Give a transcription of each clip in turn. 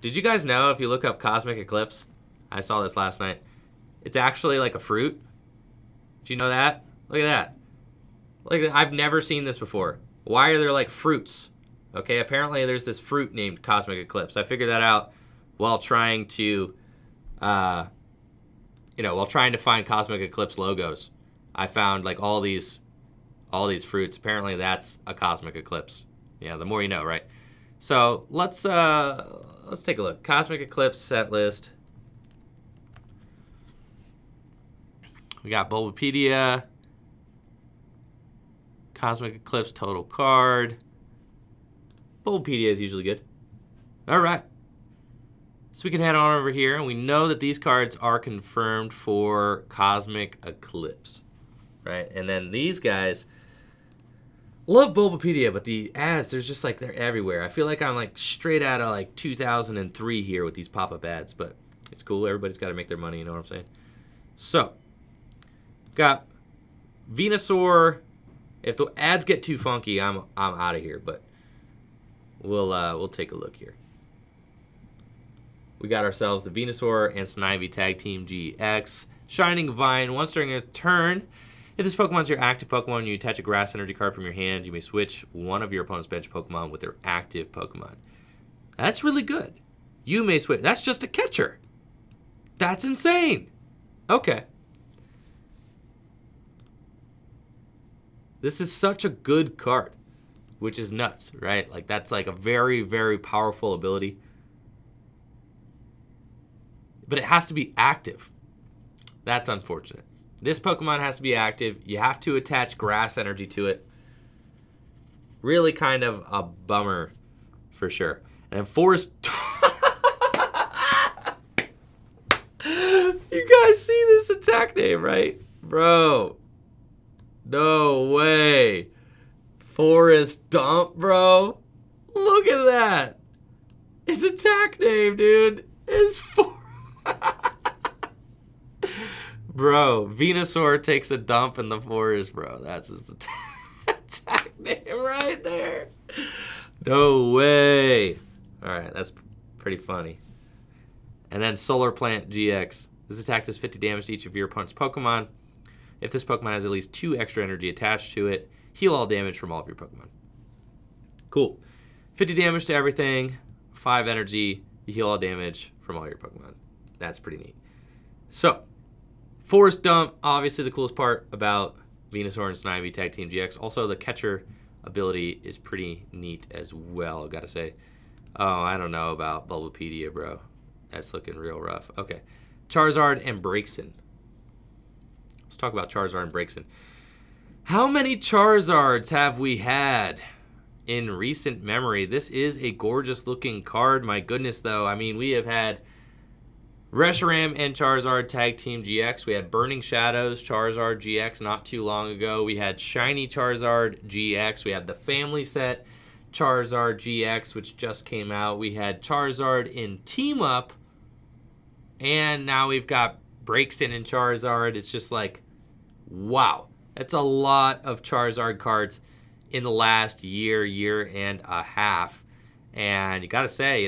Did you guys know if you look up Cosmic Eclipse, I saw this last night, it's actually like a fruit? Do you know that? Look at that. Like, I've never seen this before. Why are there like fruits? Okay, apparently there's this fruit named Cosmic Eclipse. I figured that out while trying to, while trying to find Cosmic Eclipse logos. I found like all these fruits. Apparently that's a Cosmic Eclipse. Yeah, the more you know, right? So let's take a look. Cosmic Eclipse set list. We got Bulbapedia, Cosmic Eclipse total card. Bulbapedia is usually good. All right. So we can head on over here, and we know that these cards are confirmed for Cosmic Eclipse, right? And then these guys, love Bulbapedia, but the ads, there's just like, they're everywhere. I feel like I'm like straight out of like 2003 here with these pop-up ads, but it's cool. Everybody's got to make their money, you know what I'm saying? So, got Venusaur. If the ads get too funky, I'm out of here, but we'll take a look here. We got ourselves the Venusaur and Snivy Tag Team GX. Shining Vine. Once during a turn, if this Pokemon is your active Pokemon and you attach a Grass Energy card from your hand, you may switch one of your opponent's bench Pokemon with their active Pokemon. That's really good. You may switch. That's just a catcher. That's insane. Okay. This is such a good card, which is nuts, right? Like, that's like a very, very powerful ability. But it has to be active. That's unfortunate. This Pokemon has to be active. You have to attach Grass Energy to it. Really kind of a bummer for sure. And then Forest... You guys see this attack name, right? Bro. No way. Forest Dump, bro. Look at that. His attack name, dude, is Bro, Venusaur takes a dump in the forest, bro. That's his attack name right there. No way. All right, that's pretty funny. And then Solar Plant GX. This attack does 50 damage to each of your opponent's Pokemon. If this Pokemon has at least 2 extra energy attached to it, heal all damage from all of your Pokemon. Cool. 50 damage to everything, 5 energy, you heal all damage from all your Pokemon. That's pretty neat. So, Forest Dump, obviously the coolest part about Venusaur and Snivy Tag Team GX. Also, the catcher ability is pretty neat as well, I gotta say. Oh, I don't know about Bulbapedia, bro. That's looking real rough. Okay. Charizard and Braixen. Let's talk about Charizard and Braixen. How many Charizards have we had in recent memory? This is a gorgeous looking card. My goodness, though. I mean, we have had Reshiram and Charizard Tag Team GX. We had Burning Shadows Charizard GX not too long ago. We had Shiny Charizard GX. We had the family set Charizard GX, which just came out. We had Charizard in Team Up. And now we've got Braixen and Charizard. It's just like, wow. That's a lot of Charizard cards in the last year and a half. And you got to say,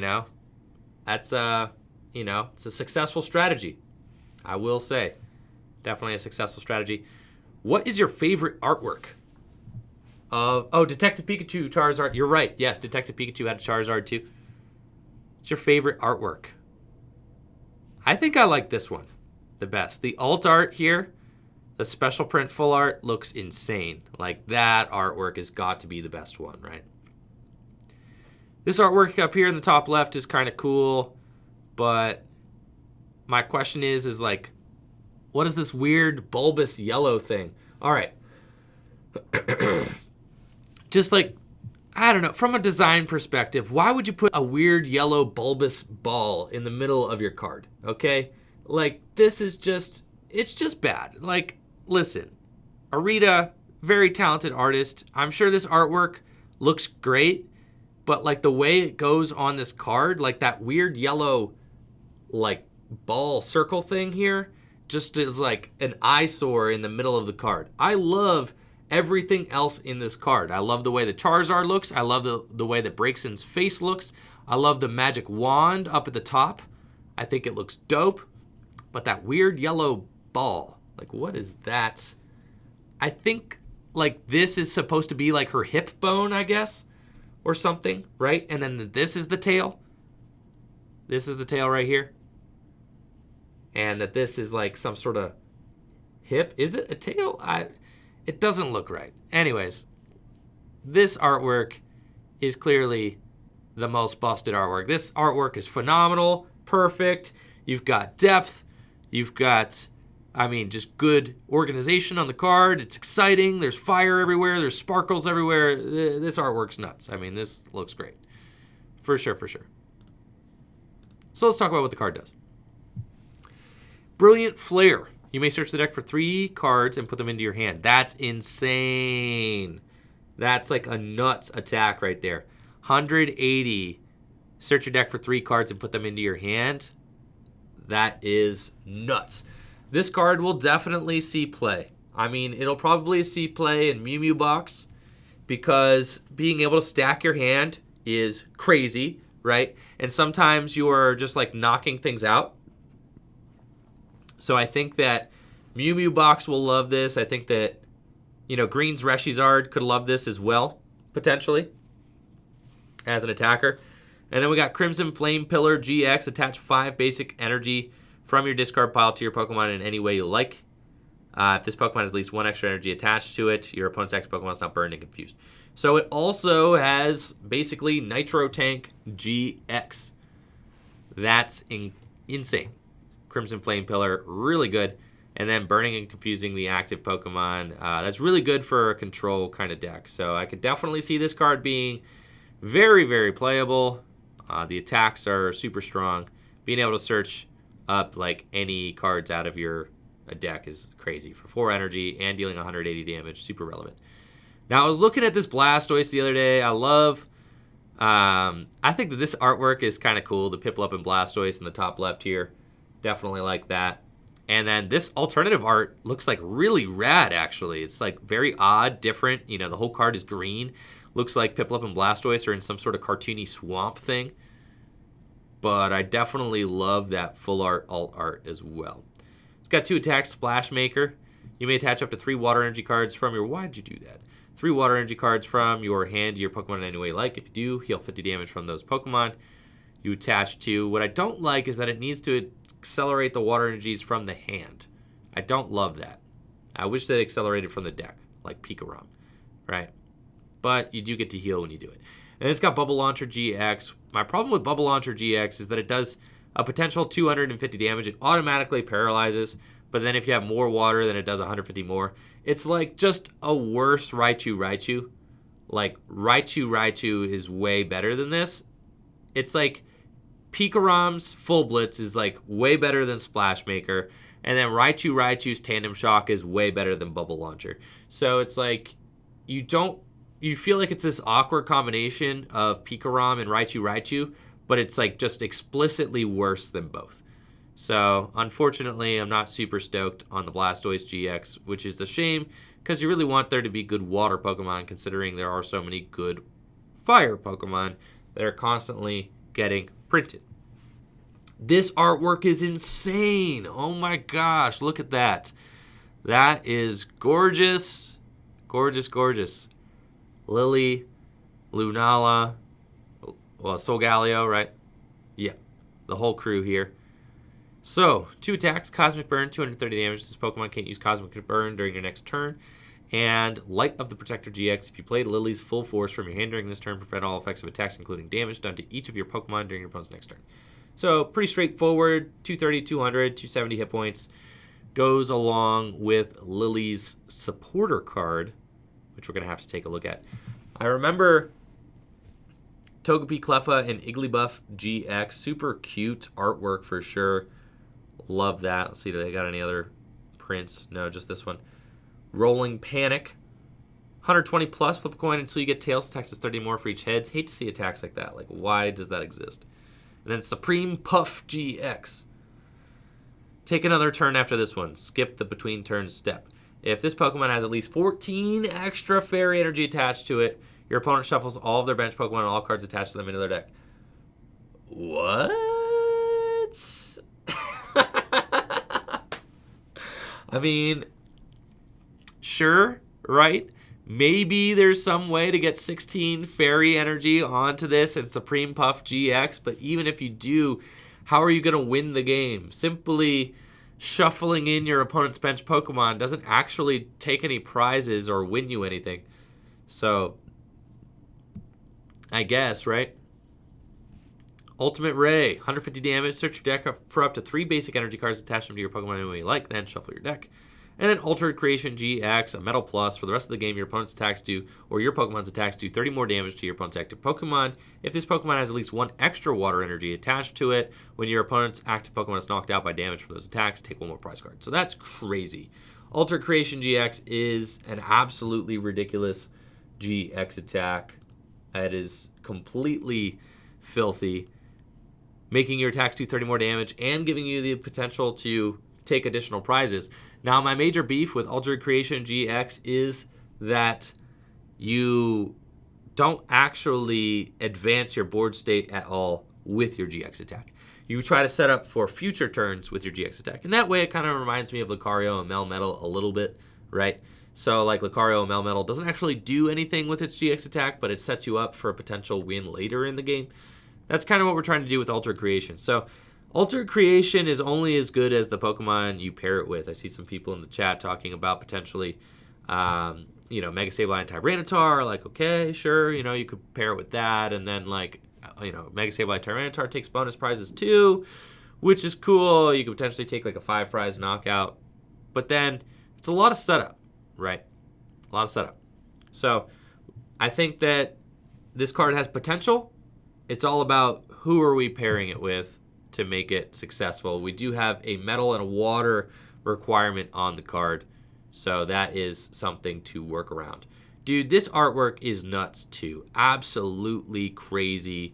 that's, it's a successful strategy. I will say. Definitely a successful strategy. What is your favorite artwork? Detective Pikachu Charizard. You're right. Yes, Detective Pikachu had a Charizard too. What's your favorite artwork? I think I like this one the best. The alt art here, the special print full art, looks insane. Like, that artwork has got to be the best one, right? This artwork up here in the top left is kind of cool, but my question is like, what is this weird bulbous yellow thing? All right. Just like, I don't know, from a design perspective, why would you put a weird yellow bulbous ball in the middle of your card, okay? Like, this is just, it's just bad. Like, listen, Arita, very talented artist. I'm sure this artwork looks great, but like the way it goes on this card, like that weird yellow, like, ball circle thing here, just is like an eyesore in the middle of the card. I love everything else in this card. I love the way the Charizard looks. I love the way that Braixen's face looks. I love the magic wand up at the top. I think it looks dope. But that weird yellow ball, like what is that? I think like this is supposed to be like her hip bone, I guess, or something, right? And then this is the tail. This is the tail right here. And that this is like some sort of hip. Is it a tail? It doesn't look right. Anyways, this artwork is clearly the most busted artwork. This artwork is phenomenal, perfect. You've got depth. You've got, I mean, just good organization on the card. It's exciting. There's fire everywhere. There's sparkles everywhere. This artwork's nuts. I mean, this looks great. For sure, for sure. So let's talk about what the card does. Brilliant Flare. You may search the deck for 3 cards and put them into your hand. That's insane. That's like a nuts attack right there. 180. Search your deck for 3 cards and put them into your hand. That is nuts. This card will definitely see play. I mean, it'll probably see play in Mew Mew Box because being able to stack your hand is crazy, right? And sometimes you are just like knocking things out. So I think that Mew Mew Box will love this. I think that, you know, Green's Reshizard could love this as well, potentially, as an attacker. And then we got Crimson Flame Pillar GX. Attach 5 basic energy from your discard pile to your Pokemon in any way you like. If this Pokemon has at least 1 extra energy attached to it, your opponent's active Pokemon is not burned and confused. So it also has basically Nitro Tank GX. That's insane. Crimson Flame Pillar, really good. And then burning and confusing the active Pokemon. That's really good for a control kind of deck. So I could definitely see this card being very, very playable. The attacks are super strong. Being able to search up like any cards out of your deck is crazy. For 4 energy and dealing 180 damage, super relevant. Now I was looking at this Blastoise the other day. I love, I think that this artwork is kind of cool. The Piplup and Blastoise in the top left here. Definitely like that. And then this alternative art looks like really rad, actually. It's like very odd, different. You know, the whole card is green. Looks like Piplup and Blastoise are in some sort of cartoony swamp thing. But I definitely love that full art, alt art as well. It's got 2 attacks, Splash Maker. You may attach up to 3 water energy cards from your... Why'd you do that? 3 water energy cards from your hand to your Pokemon in any way you like. If you do, heal 50 damage from those Pokemon you attach to. What I don't like is that it needs to accelerate the water energies from the hand. I don't love that. I wish that it accelerated from the deck, like Pikarom, right? But you do get to heal when you do it. And it's got Bubble Launcher GX. My problem with Bubble Launcher GX is that it does a potential 250 damage. It automatically paralyzes, but then if you have more water, then it does 150 more. It's like just a worse Raichu. Like, Raichu is way better than this. It's like Picarom's Full Blitz is like way better than Splash Maker, and then Raichu's Tandem Shock is way better than Bubble Launcher. So it's like you feel like it's this awkward combination of Picarom and Raichu, but it's like just explicitly worse than both. So unfortunately, I'm not super stoked on the Blastoise GX, which is a shame because you really want there to be good water Pokemon, considering there are so many good fire Pokemon that are constantly getting printed. This artwork is insane. Oh my gosh, look at that. That is gorgeous. Gorgeous, gorgeous. Lily, Lunala, well, Solgaleo, right? Yeah, the whole crew here. So, 2 attacks, Cosmic Burn, 230 damage. This Pokemon can't use Cosmic Burn during your next turn. And Light of the Protector GX. If you played Lily's full force from your hand during this turn, prevent all effects of attacks, including damage done to each of your Pokemon during your opponent's next turn. So, pretty straightforward. 230, 200, 270 hit points. Goes along with Lily's supporter card, which we're going to have to take a look at. I remember Togepi, Cleffa, and Igglybuff GX. Super cute artwork for sure. Love that. Let's see, do they got any other prints? No, just this one. Rolling Panic. 120 plus, flip a coin until you get tails. Attack does 30 more for each heads. Hate to see attacks like that. Like, why does that exist? And then Supreme Puff GX. Take another turn after this one. Skip the between turns step. If this Pokemon has at least 14 extra fairy energy attached to it, your opponent shuffles all of their bench Pokemon and all cards attached to them into their deck. What? I mean, sure, right? Maybe there's some way to get 16 fairy energy onto this and Supreme Puff GX, but even if you do, how are you going to win the game? Simply shuffling in your opponent's bench Pokemon doesn't actually take any prizes or win you anything. So, I guess, right? Ultimate Ray, 150 damage. Search your deck for up to 3 basic energy cards, attach them to your Pokemon any way you like, then shuffle your deck. And then Altered Creation GX, a Metal Plus. For the rest of the game, your opponent's attacks do, or your Pokemon's attacks do 30 more damage to your opponent's active Pokemon. If this Pokemon has at least 1 extra water energy attached to it, when your opponent's active Pokemon is knocked out by damage from those attacks, take 1 more prize card. So that's crazy. Altered Creation GX is an absolutely ridiculous GX attack. It is completely filthy, making your attacks do 30 more damage and giving you the potential to take additional prizes. Now, my major beef with Altered Creation GX is that you don't actually advance your board state at all with your GX attack. You try to set up for future turns with your GX attack. And that way, it kind of reminds me of Lucario and Melmetal a little bit, right? So, like, Lucario and Melmetal doesn't actually do anything with its GX attack, but it sets you up for a potential win later in the game. That's kind of what we're trying to do with Altered Creation. So, Altered Creation is only as good as the Pokemon you pair it with. I see some people in the chat talking about potentially, Mega Sableye and Tyranitar. Like, okay, sure, you could pair it with that. And then, Mega Sableye Tyranitar takes bonus prizes too, which is cool. You could potentially take, a 5-prize knockout. But then, it's a lot of setup, right? A lot of setup. So, I think that this card has potential. It's all about who are we pairing it with to make it successful. We do have a metal and a water requirement on the card, so that is something to work around. Dude, this artwork is nuts too. Absolutely crazy.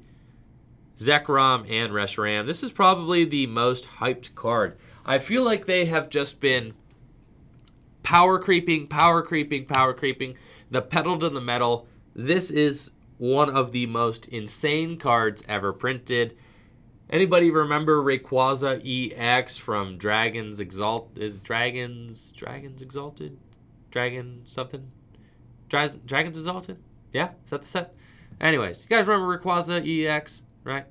Zekrom and Reshiram. This is probably the most hyped card. I feel like they have just been power creeping. The pedal to the metal. This is one of the most insane cards ever printed. Anybody remember Rayquaza EX from Dragons Exalted? Is Dragons Exalted? Dragon something? Dragons Exalted? Yeah? Is that the set? Anyways, you guys remember Rayquaza EX, right?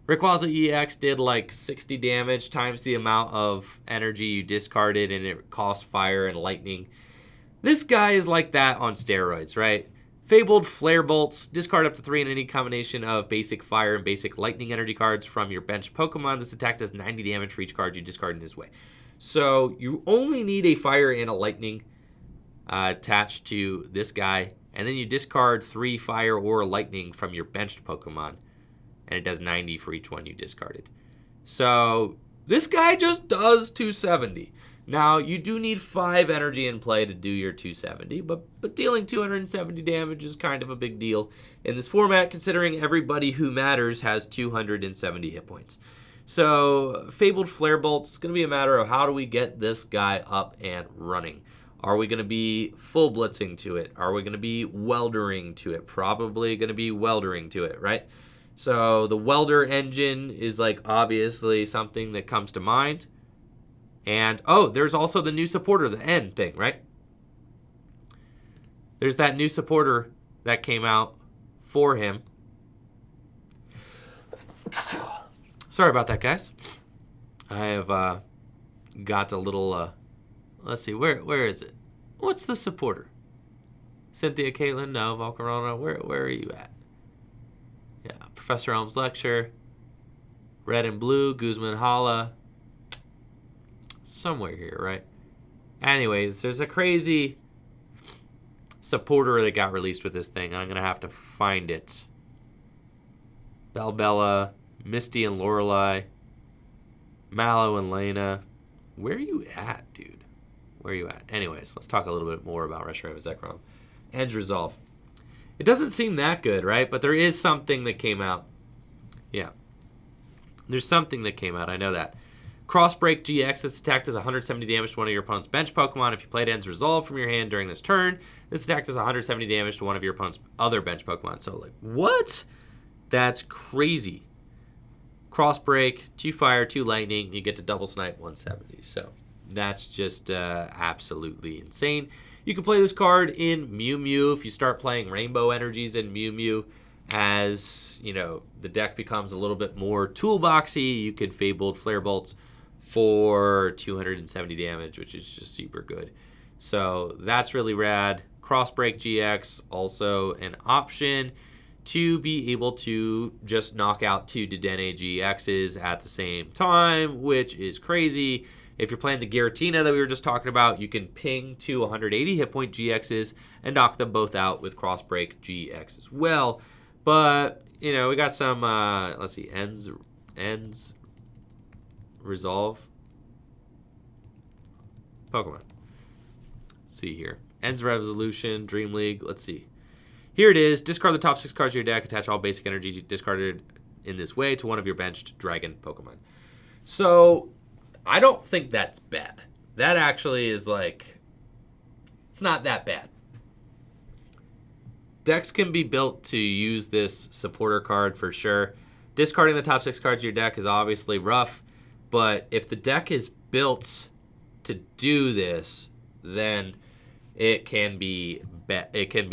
Rayquaza EX did 60 damage times the amount of energy you discarded, and it cost fire and lightning. This guy is like that on steroids, right? Fabled Flare Bolts. Discard up to 3 in any combination of basic fire and basic lightning energy cards from your bench Pokemon. This attack does 90 damage for each card you discard in this way. So you only need a fire and a lightning attached to this guy. And then you discard 3 fire or lightning from your benched Pokemon. And it does 90 for each one you discarded. So this guy just does 270. Now, you do need 5 energy in play to do your 270, but dealing 270 damage is kind of a big deal in this format, considering everybody who matters has 270 hit points. So, Fabled Flare Bolts is going to be a matter of how do we get this guy up and running. Are we going to be full blitzing to it? Are we going to be weldering to it? Probably going to be weldering to it, right? So, the welder engine is obviously something that comes to mind. And, there's also the new supporter, the N thing, right? There's that new supporter that came out for him. Sorry about that, guys. I have got a little, let's see, where is it? What's the supporter? Cynthia, Caitlin, no, Volcarona, where are you at? Yeah, Professor Elm's lecture. Red and blue, Guzman Hala. Somewhere here, right? Anyways, there's a crazy supporter that got released with this thing. I'm going to have to find it. Bella, Misty and Lorelei, Mallow and Lena. Where are you at, dude? Where are you at? Anyways, let's talk a little bit more about Reshiram and Zekrom. Edge Resolve. It doesn't seem that good, right? But there is something that came out. Yeah. There's something that came out. I know that. Crossbreak GX. This attack does 170 damage to one of your opponent's bench Pokemon. If you played Ends Resolve from your hand during this turn, this attack does 170 damage to one of your opponent's other bench Pokemon. So, what? That's crazy. cross break, 2 fire, 2 lightning. You get to double snipe 170. So that's just absolutely insane. You can play this card in Mew Mew if you start playing Rainbow Energies in Mew Mew. As, you know, the deck becomes a little bit more toolboxy, you could Fabled Flare Bolts for 270 damage, which is just super good. So that's really rad. Crossbreak GX, also an option to be able to just knock out 2 Dedenne GXs at the same time, which is crazy. If you're playing the Giratina that we were just talking about, you can ping 2 180 hit point GXs and knock them both out with Crossbreak GX as well. But, you know, we got some, let's see, ends resolve Pokemon. Let's see here. Ends Resolution, Dream League. Let's see. Here it is. Discard the top 6 cards of your deck. Attach all basic energy discarded in this way to one of your benched Dragon Pokemon. So, I don't think that's bad. That actually is like, it's not that bad. Decks can be built to use this supporter card for sure. Discarding the top 6 cards of your deck is obviously rough, but if the deck is built to do this, then it can be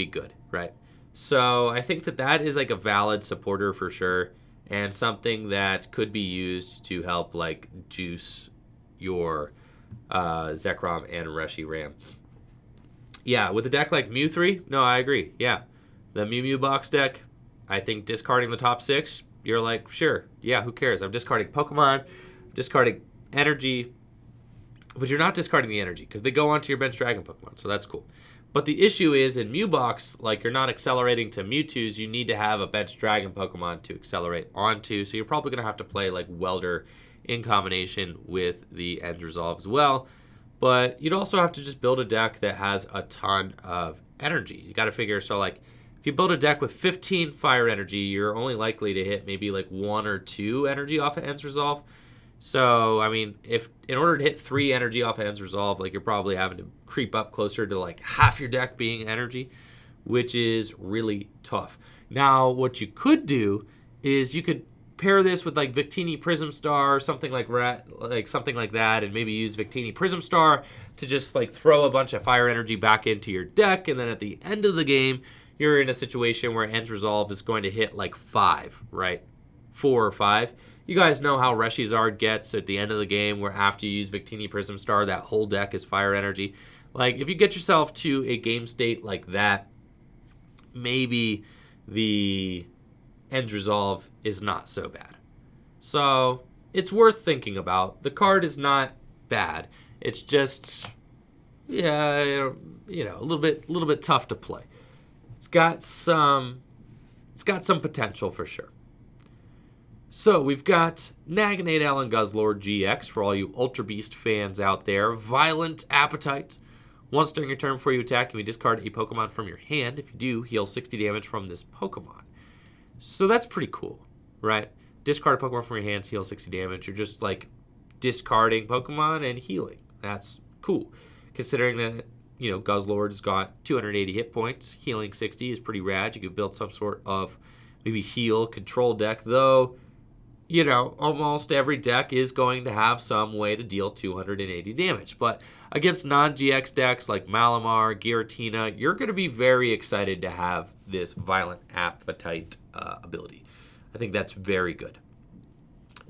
good, right? So I think that is like a valid supporter for sure, and something that could be used to help like juice your Zekrom and Reshiram. Yeah, with a deck like Mew 3, no, I agree. Yeah. The Mew Mew box deck, I think discarding the top 6, you're like, sure, yeah, who cares? I'm discarding Pokemon, discarding energy, but you're not discarding the energy because they go onto your bench Dragon Pokemon, so that's cool. But the issue is in Mew box, like you're not accelerating to Mewtwo's, you need to have a bench Dragon Pokemon to accelerate onto, so you're probably going to have to play like Welder in combination with the End Resolve as well. But you'd also have to just build a deck that has a ton of energy. You got to figure, so like, if you build a deck with 15 fire energy, you're only likely to hit maybe like 1 or 2 energy off of End's Resolve. So, I mean, if in order to hit 3 energy off of End's Resolve, like you're probably having to creep up closer to like half your deck being energy, which is really tough. Now, what you could do is you could pair this with like Victini Prism Star or something like that, and maybe use Victini Prism Star to just like throw a bunch of fire energy back into your deck, and then at the end of the game, you're in a situation where End's Resolve is going to hit like 5, right? 4 or 5. You guys know how Reshizard gets at the end of the game, where after you use Victini Prism Star, that whole deck is fire energy. Like, if you get yourself to a game state like that, maybe the End's Resolve is not so bad. So, it's worth thinking about. The card is not bad. It's just, yeah, you know, a little bit tough to play. It's got some potential for sure. So we've got Naganade Allen Guzzlord GX for all you Ultra Beast fans out there. Violent Appetite. Once during your turn before you attack, you may discard a Pokemon from your hand. If you do, heal 60 damage from this Pokemon. So that's pretty cool, right? Discard a Pokemon from your hands, heal 60 damage. You're just like discarding Pokemon and healing. That's cool. Considering that, you know, Guzzlord's got 280 hit points. Healing 60 is pretty rad. You could build some sort of maybe heal control deck, though, you know, almost every deck is going to have some way to deal 280 damage. But against non-GX decks like Malamar, Giratina, you're going to be very excited to have this Violent Appetite ability. I think that's very good.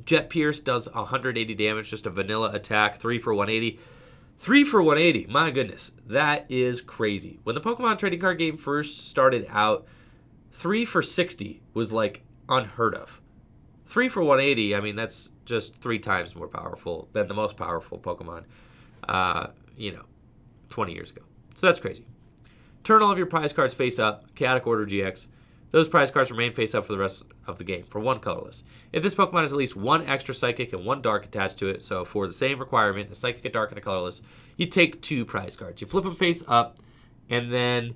Jet Pierce does 180 damage, just a vanilla attack, 3 for 180. 3 for 180, my goodness, that is crazy. When the Pokemon trading card game first started out, 3 for 60 was like unheard of. 3 for 180, I mean, that's just 3 times more powerful than the most powerful Pokemon, 20 years ago. So that's crazy. Turn all of your prize cards face up, Chaotic Order GX. Those prize cards remain face up for the rest of the game, for 1 colorless. If this Pokemon has at least 1 extra Psychic and 1 Dark attached to it, so for the same requirement, a Psychic, a Dark, and a colorless, you take 2 prize cards. You flip them face up, and then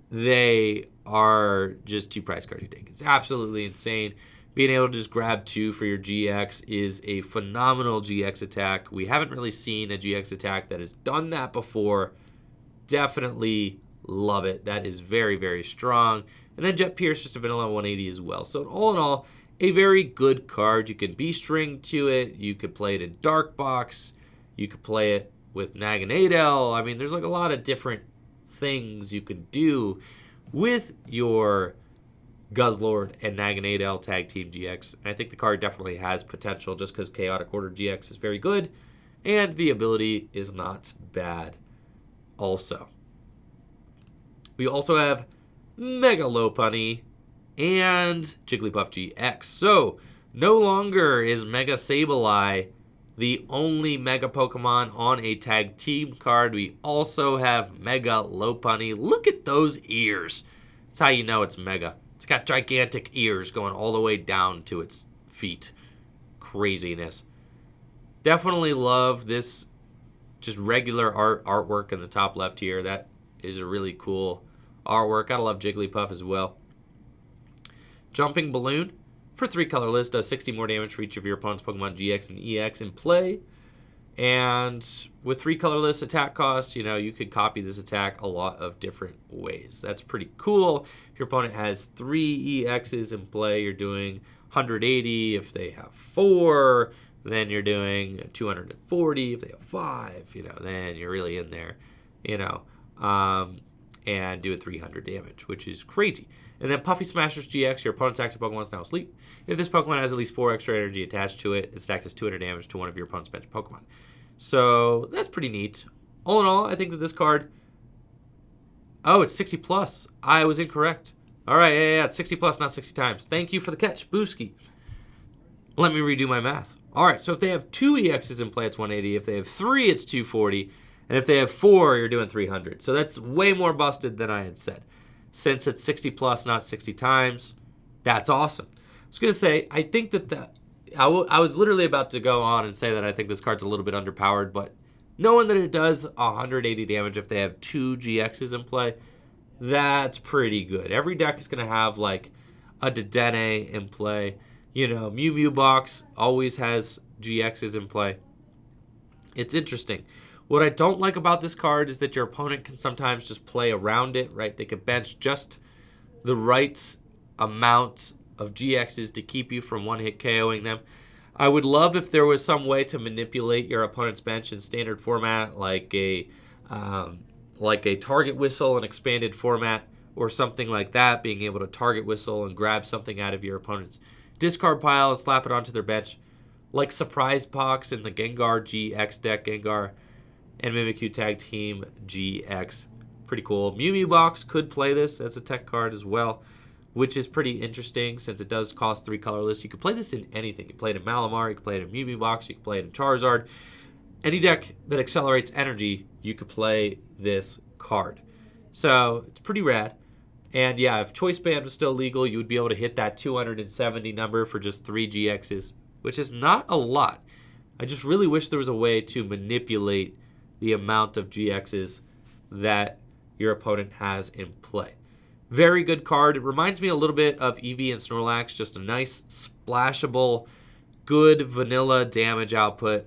they are just 2 prize cards you take. It's absolutely insane. Being able to just grab 2 for your GX is a phenomenal GX attack. We haven't really seen a GX attack that has done that before. Definitely love it. That is very, very strong. And then Jet Pierce, just a vanilla 180 as well. So all in all, a very good card. You can B-string to it. You could play it in Dark Box. You could play it with Naganadel. I mean, there's like a lot of different things you could do with your Guzzlord and Naganadel Tag Team GX. And I think the card definitely has potential just because Chaotic Order GX is very good and the ability is not bad also. We also have Mega Lopunny and Jigglypuff GX. So, no longer is Mega Sableye the only Mega Pokemon on a Tag Team card. We also have Mega Lopunny. Look at those ears. That's how you know it's Mega. It's got gigantic ears going all the way down to its feet. Craziness. Definitely love this just regular artwork in the top left here. That is a really cool artwork. Gotta love Jigglypuff as well. Jumping Balloon for 3 colorless does 60 more damage for each of your opponent's Pokemon GX and EX in play. And with 3 colorless attack cost, you know, you could copy this attack a lot of different ways. That's pretty cool. If your opponent has 3 EXs in play, you're doing 180. If they have 4, then you're doing 240. If they have 5, you know, then you're really in there, you know, and doing 300 damage, which is crazy. And then Puffy Smashers GX, your opponent's active Pokemon is now asleep. If this Pokemon has at least 4 extra energy attached to it, its attack does 200 damage to one of your opponent's bench Pokemon. So that's pretty neat. All in all, I think that this card... Oh, it's 60 plus. I was incorrect. All right, yeah, it's 60 plus, not 60 times. Thank you for the catch, Booski. Let me redo my math. All right, so if they have 2 EXs in play, it's 180. If they have 3, it's 240. And if they have 4, you're doing 300. So that's way more busted than I had said. Since it's 60 plus, not 60 times, that's awesome. I was going to say, I think that I was literally about to go on and say that I think this card's a little bit underpowered, but knowing that it does 180 damage if they have 2 GXs in play, that's pretty good. Every deck is going to have like a Dedenne in play. You know, Mew Mew Box always has GXs in play. It's interesting. What I don't like about this card is that your opponent can sometimes just play around it, right? They can bench just the right amount of GXs to keep you from one-hit KOing them. I would love if there was some way to manipulate your opponent's bench in standard format, like a target whistle in expanded format or something like that, being able to target whistle and grab something out of your opponent's discard pile and slap it onto their bench, like Surprise Box in the Gengar GX deck, Gengar and Mimikyu Tag Team GX. Pretty cool. Mew Mew Box could play this as a tech card as well, which is pretty interesting since it does cost 3 colorless. You could play this in anything. You can play it in Malamar, you can play it in Mew Mew Box, you can play it in Charizard. Any deck that accelerates energy, you could play this card. So it's pretty rad. And yeah, if Choice Band was still legal, you would be able to hit that 270 number for just 3 GXs, which is not a lot. I just really wish there was a way to manipulate the amount of GXs that your opponent has in play. Very good card. It reminds me a little bit of Eevee and Snorlax, just a nice, splashable, good vanilla damage output.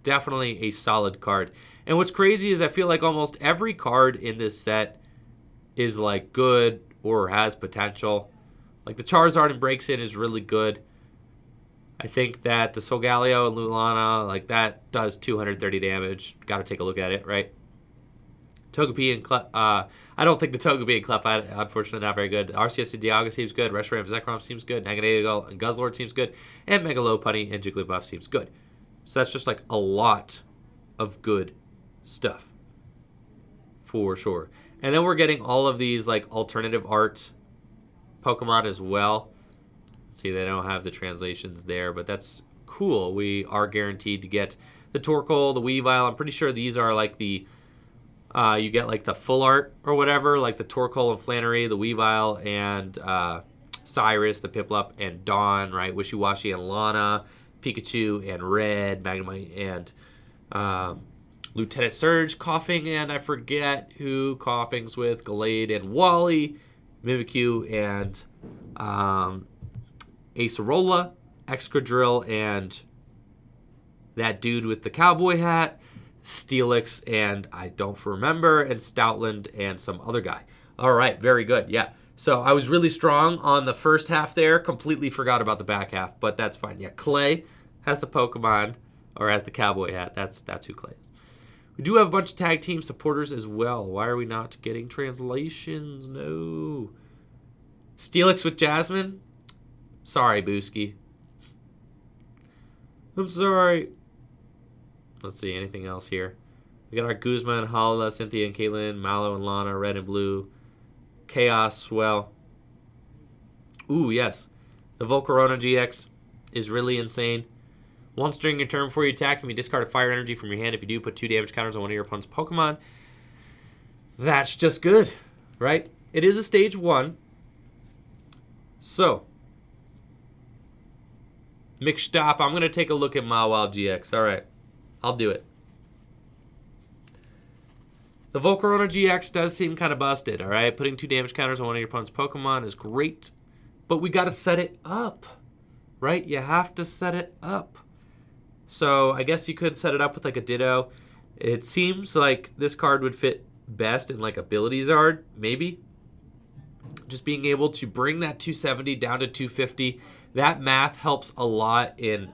Definitely a solid card. And what's crazy is I feel like almost every card in this set is like good or has potential. Like the Charizard and Breaks In is really good. I think that the Solgaleo and Lulana, like that does 230 damage. Got to take a look at it, right? Togepi and I don't think the Togepi and Clefairy, unfortunately, not very good. Arceus and Dialga seems good. Reshiram and Zekrom seems good. Naganadel and Guzzlord seems good. And Mega Lopunny and Jigglypuff seems good. So that's just like a lot of good stuff. For sure. And then we're getting all of these like alternative art Pokemon as well. See, they don't have the translations there, but that's cool. We are guaranteed to get the Torkoal, the Weavile. I'm pretty sure these are like the, you get like the full art or whatever, like the Torkoal and Flannery, the Weavile, and Cyrus, the Piplup, and Dawn, right? Wishy-Washy and Lana, Pikachu and Red, Magnemite, and Lieutenant Surge, Coughing, and I forget who Coughing's with, Gallade and Wally, Mimikyu, and Acerola, Excadrill, and that dude with the cowboy hat, Steelix, and I don't remember, and Stoutland, and some other guy. All right, very good. Yeah, So I was really strong on the first half there. Completely forgot about the back half, but that's fine. Yeah, Clay has the Pokemon, or has the cowboy hat. That's who Clay is. We do have a bunch of tag team supporters as well. Why are we not getting translations? No. Steelix with Jasmine? Sorry, Booski. I'm sorry. Let's see, anything else here? We got our Guzman, Hala, Cynthia and Caitlin, Mallow and Lana, Red and Blue, Chaos, Swell. Ooh, yes. The Volcarona GX is really insane. Once during your turn before you attack, you may discard a fire energy from your hand. If you do, put 2 damage counters on one of your opponent's Pokemon. That's just good, right? It is a stage 1. So, McStop, I'm going to take a look at Mawile GX. All right, I'll do it. The Volcarona GX does seem kind of busted, all right? Putting 2 damage counters on one of your opponent's Pokemon is great, but we got to set it up, right? You have to set it up. So I guess you could set it up with like a Ditto. It seems like this card would fit best in like Ability Zard, maybe. Just being able to bring that 270 down to 250. That math helps a lot in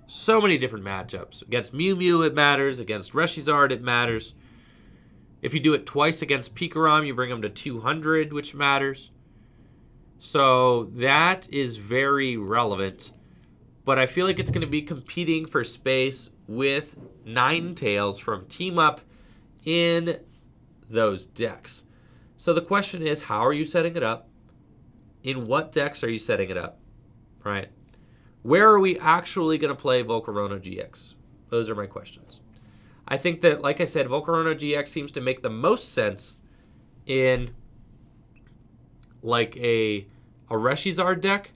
so many different matchups. Against Mew Mew, it matters. Against Reshizard, it matters. If you do it twice against Pikarom, you bring them to 200, which matters. So that is very relevant. But I feel like it's going to be competing for space with Ninetales from Team Up in those decks. So the question is, how are you setting it up? In what decks are you setting it up? Right? Where are we actually going to play Volcarona GX? Those are my questions. I think that, like I said, Volcarona GX seems to make the most sense in like a Reshizard deck.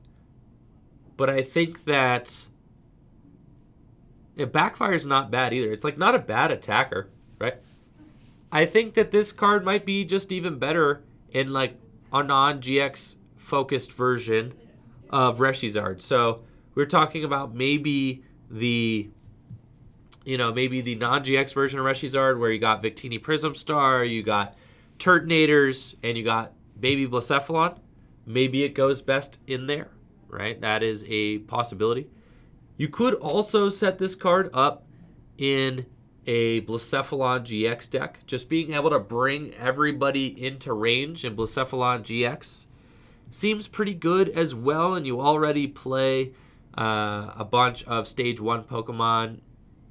But I think that Backfire's not bad either. It's like not a bad attacker, right? I think that this card might be just even better in like a non-GX focused version of Reshizard. So we're talking about maybe the non-GX version of Reshizard where you got Victini Prism Star, you got Turtonators, and you got Baby Blacephalon. Maybe it goes best in there. Right? That is a possibility. You could also set this card up in a Blacephalon GX deck. Just being able to bring everybody into range in Blacephalon GX seems pretty good as well, and you already play a bunch of Stage 1 Pokemon.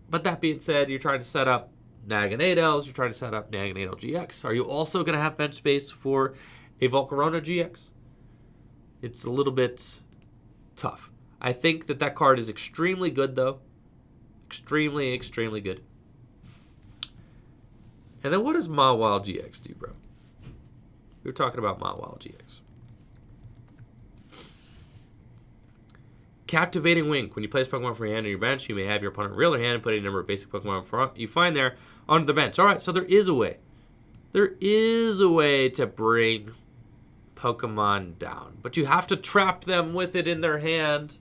But that being said, you're trying to set up Naganadels, you're trying to set up Naganadel GX. Are you also going to have bench space for a Volcarona GX? It's a little bit tough. I think that card is extremely good, though. Extremely, extremely good. And then what does Mawile GX do, bro? We were talking about Mawile GX. Captivating Wink. When you place Pokemon from your hand on your bench, you may have your opponent reel their hand and put a number of basic Pokemon you find there onto the bench. All right, so there is a way. There is a way to bring Pokemon down, but you have to trap them with it in their hand.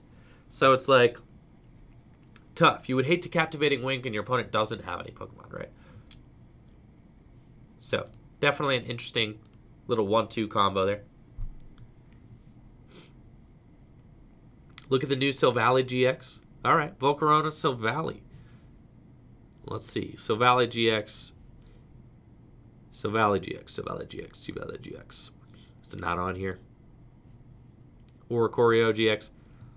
So it's like tough. You would hate to Captivating Wink and your opponent doesn't have any Pokemon, right? So definitely an interesting little 1-2 combo there. Look at the new Silvally GX. All right, Volcarona Silvally. Let's see. Silvally GX. Silvally GX. Silvally GX. Silvally GX. Is it not on here? Oricorio GX.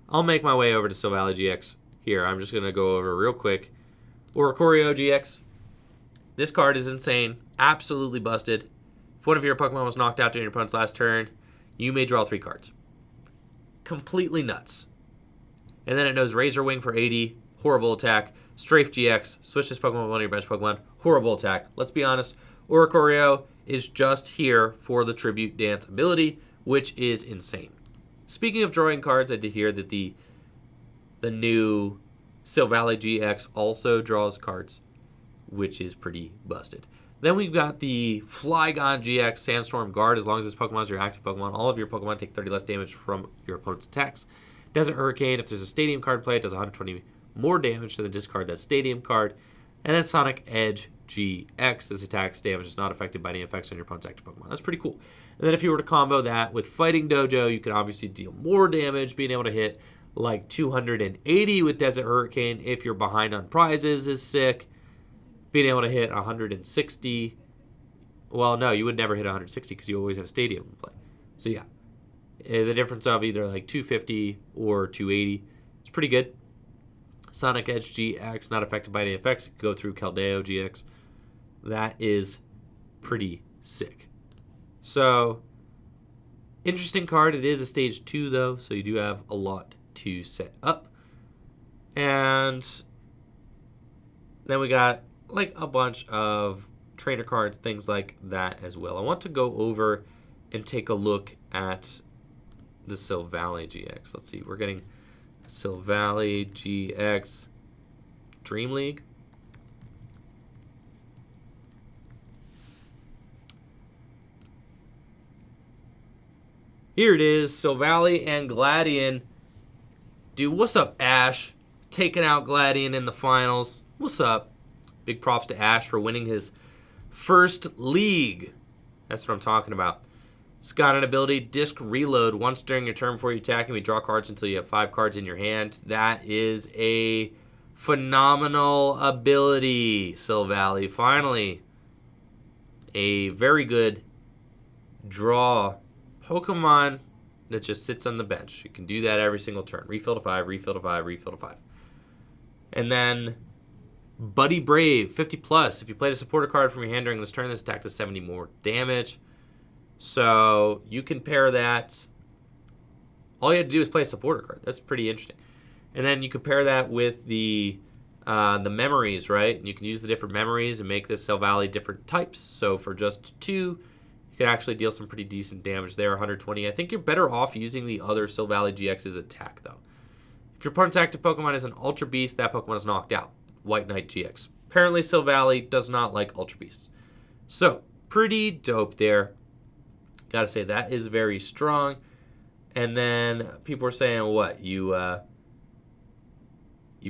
I'll make my way over to Silvally GX. Here, I'm just going to go over real quick. Oricorio GX. This card is insane. Absolutely busted. If one of your Pokemon was knocked out during your opponent's last turn, you may draw 3 cards. Completely nuts. And then it knows Razor Wing for 80. Horrible attack. Strafe GX. Switch this Pokemon with one of your bench Pokemon. Horrible attack. Let's be honest. Oricorio is just here for the Tribute Dance ability, which is insane. Speaking of drawing cards, I did hear that the new Silvally GX also draws cards, which is pretty busted. Then we've got the Flygon Gx Sandstorm Guard. As long as this Pokemon is your active Pokemon, all of your Pokemon take 30 less damage from your opponent's attacks. Desert Hurricane, if there's a Stadium card play, it does 120 more damage to the discard that Stadium card. And then Sonic Edge GX. This attack's damage is not affected by any effects on your opponent's active Pokemon. That's pretty cool. And then if you were to combo that with Fighting Dojo, you can obviously deal more damage, being able to hit like 280 with Desert Hurricane if you're behind on prizes is sick. Being able to hit 160. Well, no, you would never hit 160 because you always have Stadium in play. So yeah, the difference of either like 250 or 280, it's pretty good. Sonic Edge GX, not affected by any effects. Go through Keldeo GX. That is pretty sick. So, interesting card. It is a stage 2 though, so you do have a lot to set up. And then we got like a bunch of trainer cards, things like that as well. I want to go over and take a look at the Silvally GX. Let's see, we're getting Silvally GX Dream League. Here it is, Silvally and Gladion. Dude, what's up, Ash? Taking out Gladion in the finals. What's up? Big props to Ash for winning his first league. That's what I'm talking about. It's got an ability, Disc Reload. Once during your turn before you attack, and you draw cards until you have 5 cards in your hand. That is a phenomenal ability, Silvally. Finally, a very good draw Pokemon that just sits on the bench. You can do that every single turn. Refill to 5, refill to 5, refill to 5. And then Buddy Brave, 50 plus. If you played a supporter card from your hand during this turn, this attack does 70 more damage. So you can pair that. All you have to do is play a supporter card. That's pretty interesting. And then you can pair that with the memories, right? And you can use the different memories and make this Silvally different types. So for just 2, you can actually deal some pretty decent damage there, 120. I think you're better off using the other Silvally GX's attack, though. If your opponent's active Pokemon is an Ultra Beast, that Pokemon is knocked out. White Knight GX. Apparently, Silvally does not like Ultra Beasts. So, pretty dope there. Gotta say, that is very strong. And then people are saying, what? You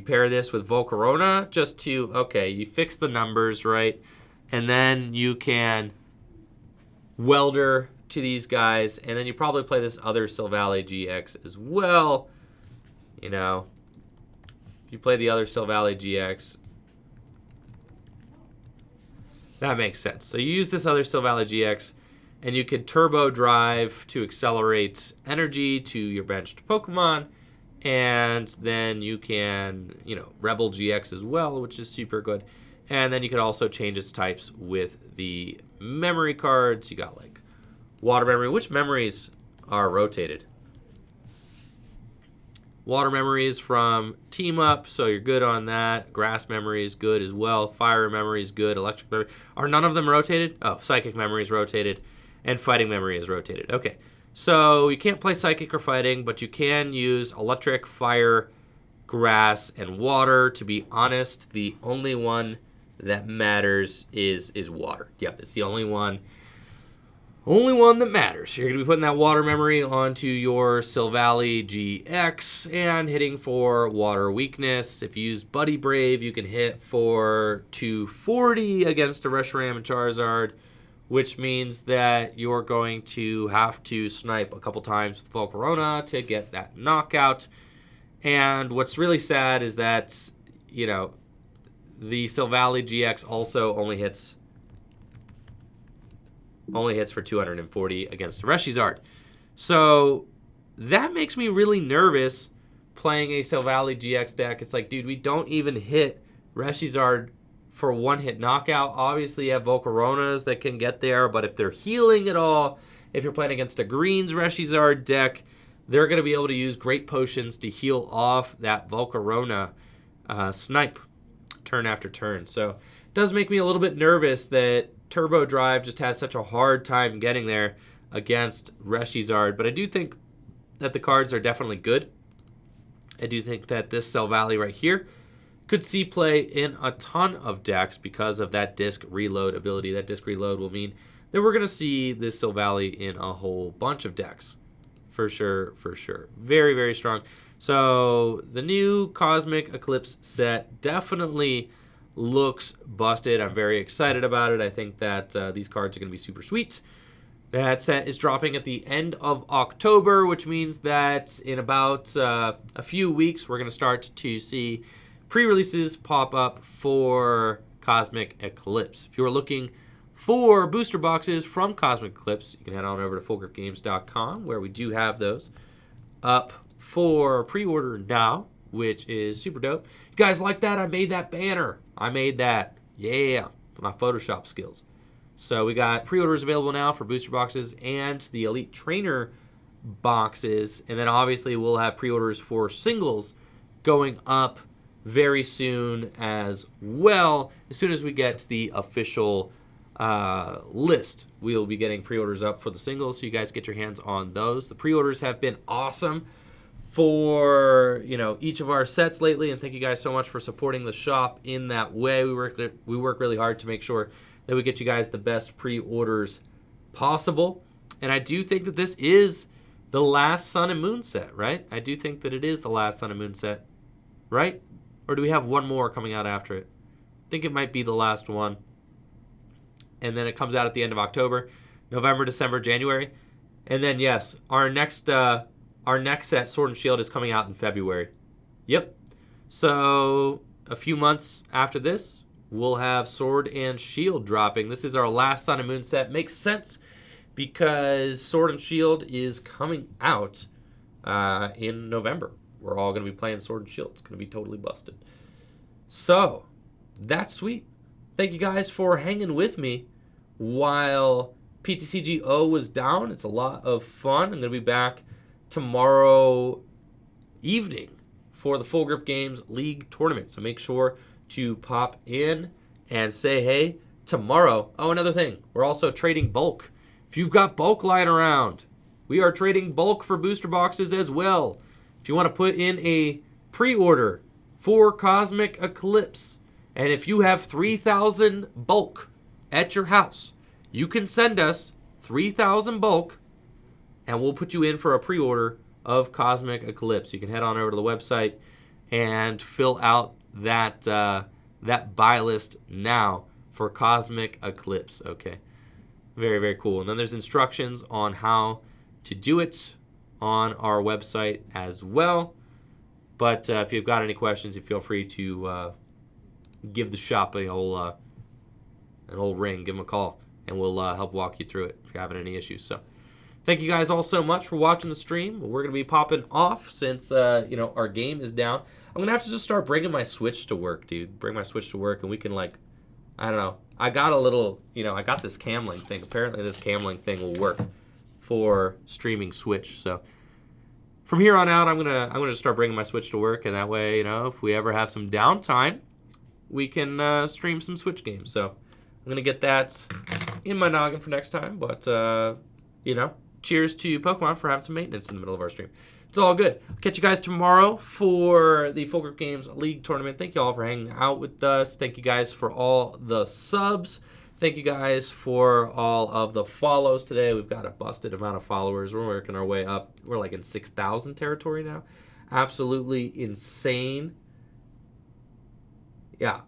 pair this with Volcarona just to, okay, you fix the numbers, right? And then you can welder to these guys. And then you probably play this other Silvally GX as well. You know, if you play the other Silvally GX, that makes sense. So you use this other Silvally GX, and you can Turbo Drive to accelerate energy to your benched Pokemon. And then you can, you know, Rebel GX as well, which is super good. And then you can also change its types with the memory cards. You got like Water Memory. Which memories are rotated? Water Memory is from Team Up, so you're good on that. Grass Memory is good as well. Fire Memory is good. Electric Memory. Are none of them rotated? Oh, Psychic Memory is rotated. And Fighting Memory is rotated. Okay, so you can't play Psychic or Fighting, but you can use Electric, Fire, Grass, and Water. To be honest, the only one that matters is Water. Yep, it's the only one that matters. You're going to be putting that Water Memory onto your Silvally GX and hitting for Water Weakness. If you use Buddy Brave, you can hit for 240 against a Reshiram and Charizard, which means that you're going to have to snipe a couple times with Volcarona to get that knockout. And what's really sad is that, you know, the Silvally GX also only hits for 240 against the Reshizard. So that makes me really nervous playing a Silvally GX deck. It's like, dude, we don't even hit Reshizard for one-hit knockout. Obviously, you have Volcaronas that can get there, but if they're healing at all, if you're playing against a Greens Reshizard deck, they're going to be able to use Great Potions to heal off that Volcarona snipe turn after turn. So it does make me a little bit nervous that Turbo Drive just has such a hard time getting there against Reshizard, but I do think that the cards are definitely good. I do think that this Silvally right here could see play in a ton of decks because of that Disc Reload ability. That Disc Reload will mean that we're going to see this Silvally in a whole bunch of decks. For sure, for sure. Very, very strong. So the new Cosmic Eclipse set, definitely looks busted. I'm very excited about it. I think that these cards are going to be super sweet. That set is dropping at the end of October, which means that in about a few weeks, we're going to start to see pre-releases pop up for Cosmic Eclipse. If you are looking for booster boxes from Cosmic Eclipse, you can head on over to fullgripgames.com, where we do have those up for pre-order now, which is super dope. You guys like that? I made that banner. I made that. Yeah, for my Photoshop skills. So we got pre-orders available now for booster boxes and the Elite Trainer boxes. And then obviously we'll have pre-orders for singles going up very soon as well. As soon as we get the official list, we'll be getting pre-orders up for the singles, so you guys get your hands on those. The pre-orders have been awesome for each of our sets lately, and thank you guys so much for supporting the shop in that way. We work really hard to make sure that we get you guys the best pre-orders possible. And I do think that this is the last Sun and Moon set, right? I do think that it is the last Sun and Moon set, right? Or do we have one more coming out after it? I think it might be the last one. And then it comes out at the end of October, November, December, January. And then, yes, our next set, Sword and Shield, is coming out in February. Yep. So a few months after this, we'll have Sword and Shield dropping. This is our last Sun and Moon set. Makes sense because Sword and Shield is coming out in November. We're all going to be playing Sword and Shield. It's going to be totally busted. So, that's sweet. Thank you guys for hanging with me while PTCGO was down. It's a lot of fun. I'm going to be back tomorrow evening for the Full Grip Games League tournament. So make sure to pop in and say hey tomorrow. Oh, another thing. We're also trading bulk. If you've got bulk lying around, we are trading bulk for booster boxes as well. If you want to put in a pre-order for Cosmic Eclipse, and if you have 3,000 bulk at your house, you can send us 3,000 bulk, and we'll put you in for a pre-order of Cosmic Eclipse. You can head on over to the website and fill out that buy list now for Cosmic Eclipse. Okay, very, very cool. And then there's instructions on how to do it on our website as well. But if you've got any questions, you feel free to give the shop an old ring, give them a call, and we'll help walk you through it if you're having any issues. So thank you guys all so much for watching the stream. We're going to be popping off since our game is down. I'm going to have to just start bringing my Switch to work, dude. Bring my Switch to work, and we can, I don't know. I got a little, I got this Camlink thing. Apparently this Camlink thing will work for streaming Switch. So from here on out, I'm gonna start bringing my Switch to work, and that way, if we ever have some downtime, we can stream some Switch games. So I'm gonna get that in my noggin for next time. But cheers to Pokemon for having some maintenance in the middle of our stream. It's all good. I'll catch you guys tomorrow for the Full Grip Games League tournament. Thank you all for hanging out with us. Thank you guys for all the subs. Thank you guys for all of the follows today. We've got a busted amount of followers. We're working our way up. We're in 6,000 territory now. Absolutely insane. Yeah.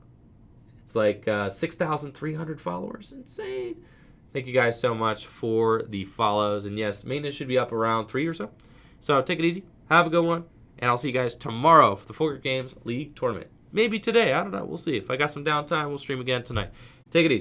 It's 6,300 followers. Insane. Thank you guys so much for the follows. And yes, maintenance should be up around 3 or so. So take it easy. Have a good one. And I'll see you guys tomorrow for the Full Grip Games League tournament. Maybe today. I don't know. We'll see. If I got some downtime, we'll stream again tonight. Take it easy.